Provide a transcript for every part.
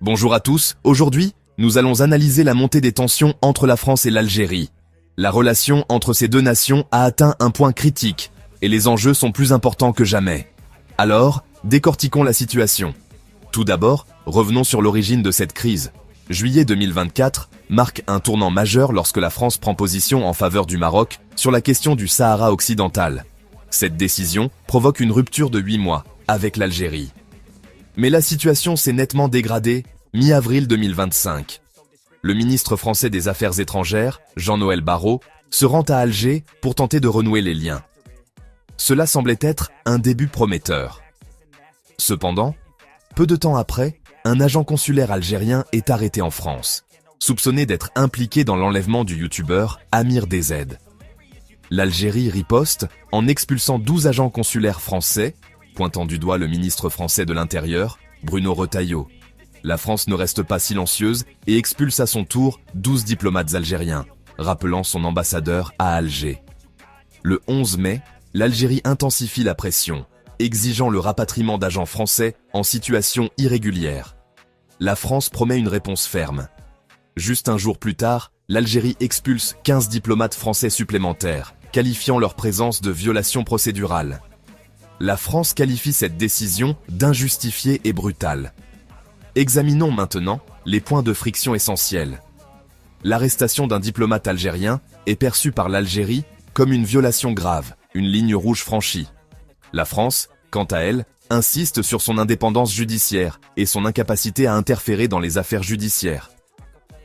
Bonjour à tous, aujourd'hui, nous allons analyser la montée des tensions entre la France et l'Algérie. La relation entre ces deux nations a atteint un point critique, et les enjeux sont plus importants que jamais. Alors, décortiquons la situation. Tout d'abord, revenons sur l'origine de cette crise. Juillet 2024 marque un tournant majeur lorsque la France prend position en faveur du Maroc sur la question du Sahara occidental. Cette décision provoque une rupture de 8 mois avec l'Algérie. Mais la situation s'est nettement dégradée mi-avril 2025. Le ministre français des Affaires étrangères, Jean-Noël Barrot, se rend à Alger pour tenter de renouer les liens. Cela semblait être un début prometteur. Cependant, peu de temps après, un agent consulaire algérien est arrêté en France, soupçonné d'être impliqué dans l'enlèvement du youtubeur Amir DZ. L'Algérie riposte en expulsant 12 agents consulaires français, pointant du doigt le ministre français de l'Intérieur, Bruno Retailleau. La France ne reste pas silencieuse et expulse à son tour 12 diplomates algériens, rappelant son ambassadeur à Alger. Le 11 mai, l'Algérie intensifie la pression, exigeant le rapatriement d'agents français en situation irrégulière. La France promet une réponse ferme. Juste un jour plus tard, l'Algérie expulse 15 diplomates français supplémentaires, qualifiant leur présence de violation procédurale. La France qualifie cette décision d'injustifiée et brutale. Examinons maintenant les points de friction essentiels. L'arrestation d'un diplomate algérien est perçue par l'Algérie comme une violation grave, une ligne rouge franchie. La France, quant à elle, insiste sur son indépendance judiciaire et son incapacité à interférer dans les affaires judiciaires.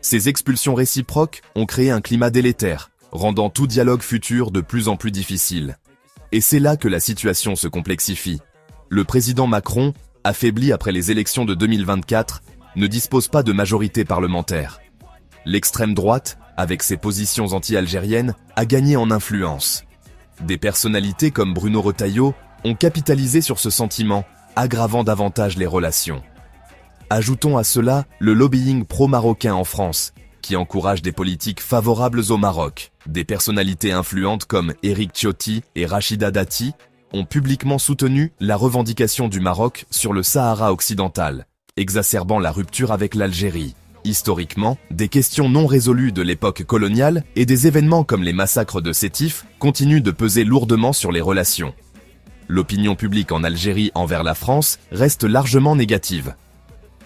Ces expulsions réciproques ont créé un climat délétère, rendant tout dialogue futur de plus en plus difficile. Et c'est là que la situation se complexifie. Le président Macron, affaibli après les élections de 2024, ne dispose pas de majorité parlementaire. L'extrême droite, avec ses positions anti-algériennes, a gagné en influence. Des personnalités comme Bruno Retailleau ont capitalisé sur ce sentiment, aggravant davantage les relations. Ajoutons à cela le lobbying pro-marocain en France, qui encourage des politiques favorables au Maroc. Des personnalités influentes comme Éric Ciotti et Rachida Dati ont publiquement soutenu la revendication du Maroc sur le Sahara occidental, exacerbant la rupture avec l'Algérie. Historiquement, des questions non résolues de l'époque coloniale et des événements comme les massacres de Sétif continuent de peser lourdement sur les relations. L'opinion publique en Algérie envers la France reste largement négative.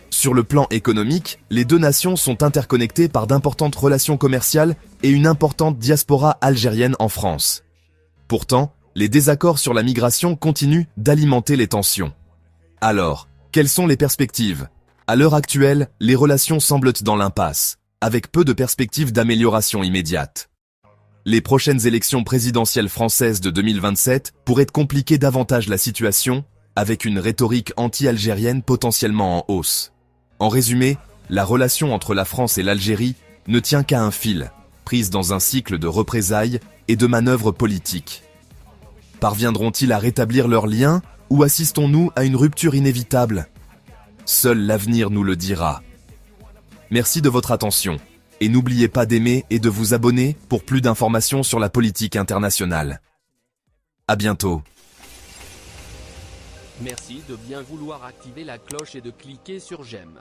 Sur le plan économique, les deux nations sont interconnectées par d'importantes relations commerciales et une importante diaspora algérienne en France. Pourtant, les désaccords sur la migration continuent d'alimenter les tensions. Alors, quelles sont les perspectives ? À l'heure actuelle, les relations semblent dans l'impasse, avec peu de perspectives d'amélioration immédiate. Les prochaines élections présidentielles françaises de 2027 pourraient compliquer davantage la situation, avec une rhétorique anti-algérienne potentiellement en hausse. En résumé, la relation entre la France et l'Algérie ne tient qu'à un fil, prise dans un cycle de représailles et de manœuvres politiques. Parviendront-ils à rétablir leurs liens ou assistons-nous à une rupture inévitable ? Seul l'avenir nous le dira. Merci de votre attention et n'oubliez pas d'aimer et de vous abonner pour plus d'informations sur la politique internationale. À bientôt. Merci de bien vouloir activer la cloche et de cliquer sur j'aime.